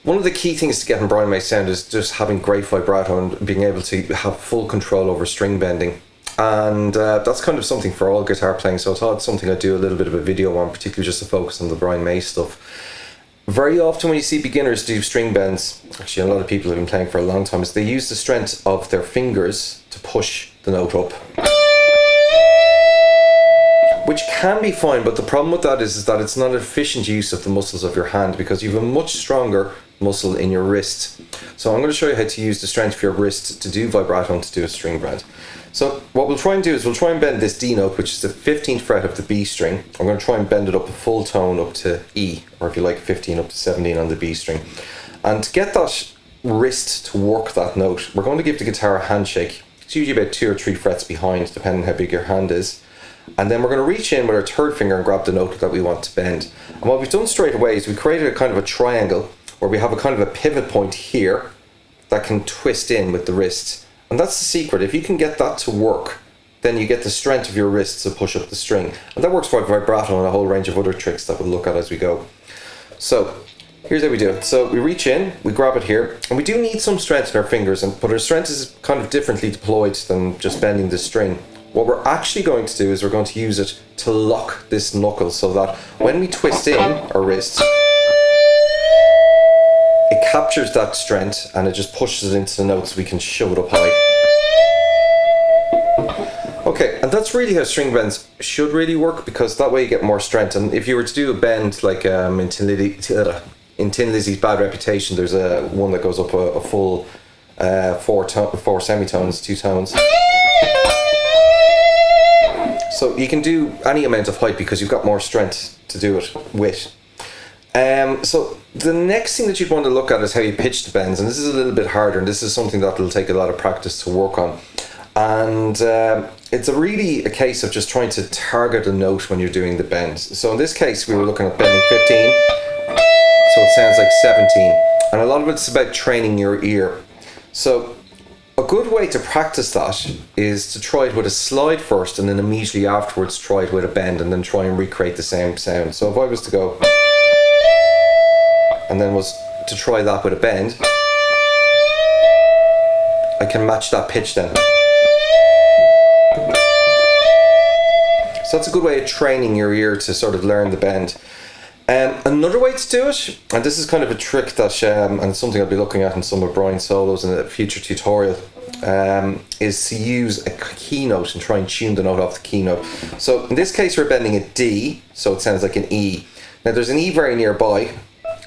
One of the key things to getting Brian May sound is just having great vibrato and being able to have full control over string bending. And that's kind of something for all guitar playing, so I thought it's something I'd do a little bit of a video on, particularly just to focus on the Brian May stuff. Very often when you see beginners do string bends, actually a lot of people have been playing for a long time, is they use the strength of their fingers to push the note up. Which can be fine, but the problem with that is that it's not an efficient use of the muscles of your hand, because you have a much stronger muscle in your wrist. So I'm going to show you how to use the strength of your wrist to do vibrato and to do a string bend. So what we'll try and do is we'll try and bend this D note, which is the 15th fret of the B string. I'm going to try and bend it up a full tone up to E, or if you like 15 up to 17 on the B string. And to get that wrist to work that note, we're going to give the guitar a handshake. It's usually about 2 or 3 frets behind, depending on how big your hand is. And then we're going to reach in with our third finger and grab the note that we want to bend. And what we've done straight away is we created a kind of a triangle where we have a kind of a pivot point here that can twist in with the wrist. And that's the secret. If you can get that to work, then you get the strength of your wrist to push up the string. And that works for vibrato and a whole range of other tricks that we'll look at as we go. So here's how we do it. So we reach in, we grab it here, and we do need some strength in our fingers, but our strength is kind of differently deployed than just bending the string. What we're actually going to do is we're going to use it to lock this knuckle so that when we twist in our wrist, it captures that strength and it just pushes it into the note so we can shove it up high. Okay, and that's really how string bends should really work, because that way you get more strength. And if you were to do a bend like in Tin Lizzy's Bad Reputation, there's one that goes up a full 4 semitones, 2 tones. So you can do any amount of height because you've got more strength to do it with. So the next thing that you'd want to look at is how you pitch the bends, and this is a little bit harder, and this is something that will take a lot of practice to work on. And it's really a case of just trying to target a note when you're doing the bends. So in this case we were looking at bending 15, so it sounds like 17, and a lot of it's about training your ear. So a good way to practice that is to try it with a slide first, and then immediately afterwards try it with a bend, and then try and recreate the same sound. So if I was to go, and then was to try that with a bend, I can match that pitch then. So that's a good way of training your ear to sort of learn the bend. Another way to do it, and this is kind of a trick that, and something I'll be looking at in some of Brian's solos in a future tutorial, is to use a keynote and try and tune the note off the keynote. So in this case we're bending a D, so it sounds like an E. Now there's an E very nearby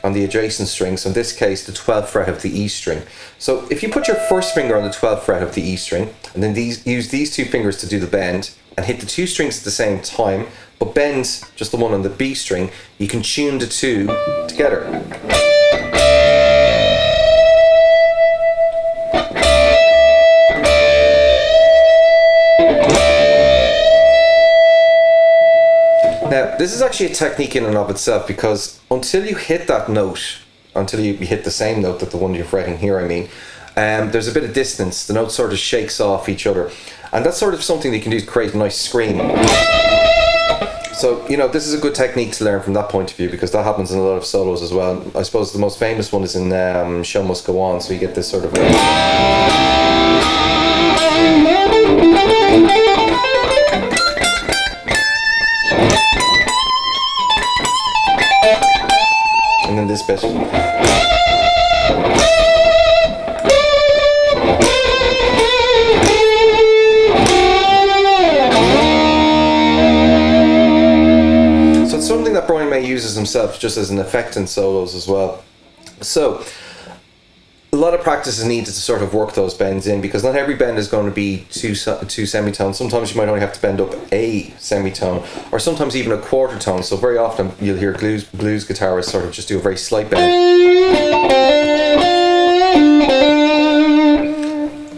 on the adjacent string, so in this case the 12th fret of the E string. So if you put your first finger on the 12th fret of the E string, and then use these 2 fingers to do the bend, and hit the 2 strings at the same time, but bend just the one on the B string, you can tune the 2 together. Now, this is actually a technique in and of itself, because until you hit that note, until you hit the same note that the one you're fretting here, I mean, there's a bit of distance. The note sort of shakes off each other, and that's sort of something that you can do to create a nice scream. So, you know, this is a good technique to learn from that point of view, because that happens in a lot of solos as well. I suppose the most famous one is in Show Must Go On, so you get this sort of... and then this bit. So it's something that Brian May uses himself just as an effect in solos as well. So a lot of practice is needed to sort of work those bends in, because not every bend is going to be two semitones. Sometimes you might only have to bend up a semitone, or sometimes even a quarter tone. So very often you'll hear blues guitarists sort of just do a very slight bend.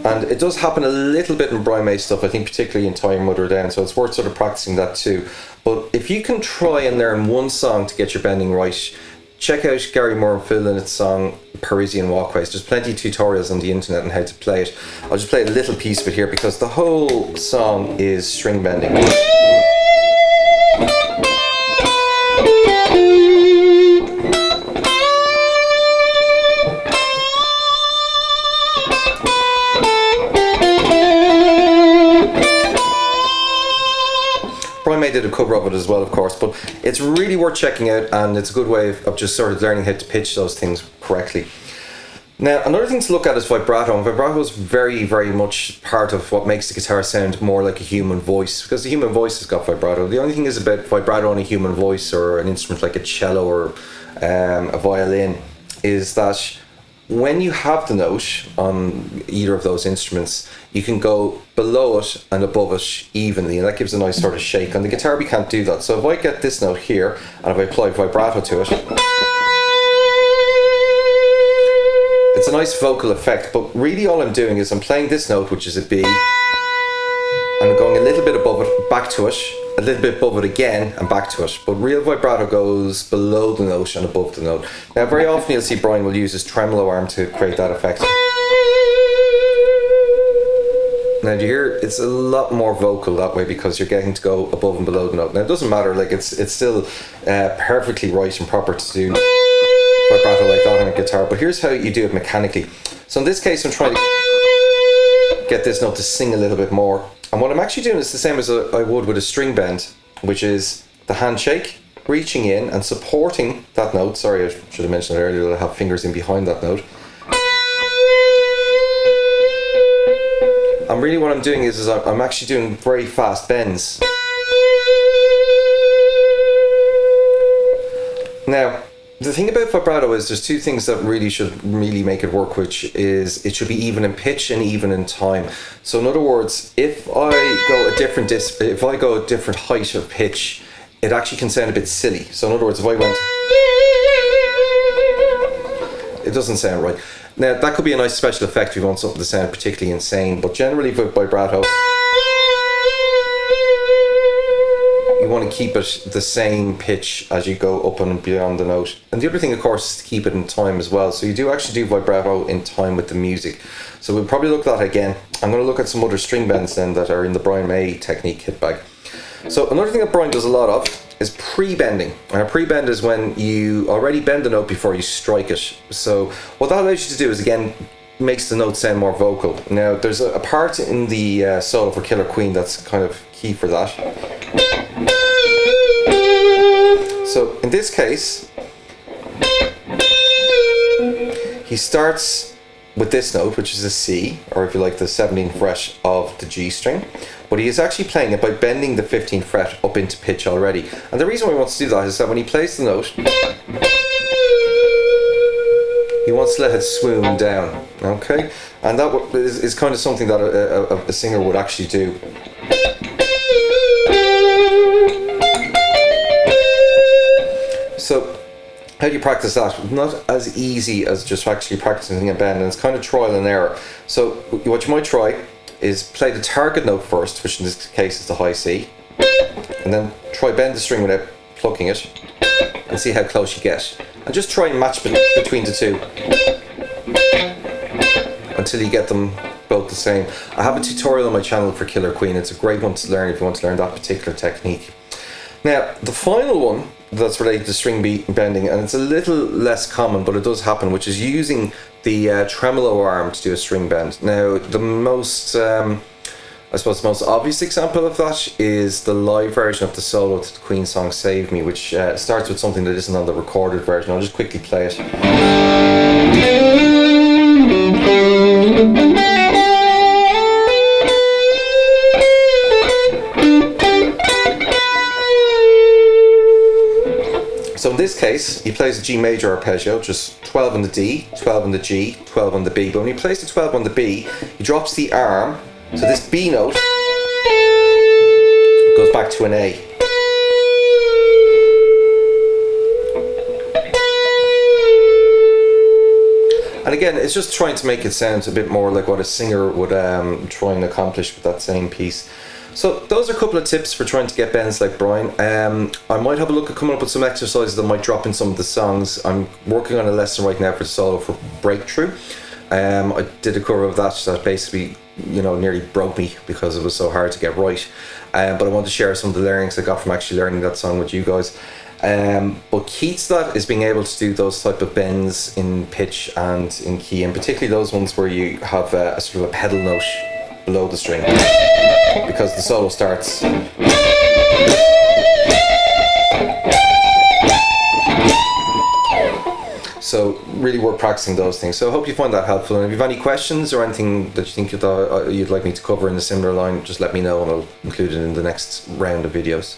And it does happen a little bit in Brian May stuff, I think particularly in Tie Your Mother Down, so it's worth sort of practicing that too. But if you can try and learn one song to get your bending right, check out Gary Moore and Phil Lynnett's song Parisian Walkways. There's plenty of tutorials on the internet on how to play it. I'll just play a little piece of it here, because the whole song is string bending. did a cover of it as well, of course, but it's really worth checking out, and it's a good way of just sort of learning how to pitch those things correctly. Now, another thing to look at is vibrato, and vibrato is very, very much part of what makes the guitar sound more like a human voice, because the human voice has got vibrato. The only thing is about vibrato on a human voice or an instrument like a cello or a violin is that when you have the note on either of those instruments, you can go below it and above it evenly, and that gives a nice sort of shake. On the guitar we can't do that, so if I get this note here and if I apply vibrato to it, it's a nice vocal effect, but really all I'm doing is I'm playing this note, which is a B, and I'm going a little bit above it, back to it, a little bit above it again, and back to it. But real vibrato goes below the note and above the note. Now, very often you'll see Brian will use his tremolo arm to create that effect. Now, do you hear? It's a lot more vocal that way because you're getting to go above and below the note. Now, it doesn't matter, like it's still perfectly right and proper to do vibrato like that on a guitar, but here's how you do it mechanically. So in this case I'm trying to get this note to sing a little bit more, and what I'm actually doing is the same as I would with a string bend, which is the handshake, reaching in and supporting that note. Sorry, I should have mentioned it earlier that I have fingers in behind that note. And really what I'm doing is I'm actually doing very fast bends. Now, the thing about vibrato is there's two things that really should make it work, which is it should be even in pitch and even in time. So in other words, if I go a different height of pitch, it actually can sound a bit silly. So in other words, if I went, it doesn't sound right. Now that could be a nice special effect if you want something to sound particularly insane, but generally with vibrato, you want to keep it the same pitch as you go up and beyond the note. And the other thing, of course, is to keep it in time as well. So you do actually do vibrato in time with the music. So we'll probably look at that again. I'm going to look at some other string bends then that are in the Brian May technique kit bag. So another thing that Brian does a lot of is pre-bending. A pre-bend is when you already bend the note before you strike it. So what that allows you to do is, again, makes the note sound more vocal. Now there's a part in the solo for Killer Queen that's kind of key for that. So in this case, he starts with this note, which is a C, or if you like, the 17th fret of the G string, but he is actually playing it by bending the 15th fret up into pitch already. And the reason why he wants to do that is that when he plays the note, he wants to let it swoon down, okay? And that is kind of something that a singer would actually do. So how do you practice that? Not as easy as just actually practicing a bend, and it's kind of trial and error. So what you might try is play the target note first, which in this case is the high C, and then try bend the string without plucking it and see how close you get, and just try and match between the two until you get them both the same. I have a tutorial on my channel for Killer Queen. It's a great one to learn if you want to learn that particular technique. Now the final one that's related to string bending, and it's a little less common but it does happen, which is using the tremolo arm to do a string bend. Now the most I suppose the most obvious example of that is the live version of the solo to the Queen song Save Me, which starts with something that isn't on the recorded version. I'll just quickly play it. So in this case, he plays a G major arpeggio, just 12 on the D, 12 on the G, 12 on the B. But when he plays the 12 on the B, he drops the arm, so this B note goes back to an A. And again, it's just trying to make it sound a bit more like what a singer would try and accomplish with that same piece. So those are a couple of tips for trying to get bends like Brian. I might have a look at coming up with some exercises that might drop in some of the songs. I'm working on a lesson right now for the solo for Breakthrough. I did a cover of that basically, nearly broke me because it was so hard to get right. But I want to share some of the learnings I got from actually learning that song with you guys. But key to that is being able to do those type of bends in pitch and in key, and particularly those ones where you have a sort of a pedal note below the string, because the solo starts So really worth practicing those things. So I hope you find that helpful. And if you have any questions or anything that you think you'd like me to cover in a similar line, just let me know and I'll include it in the next round of videos.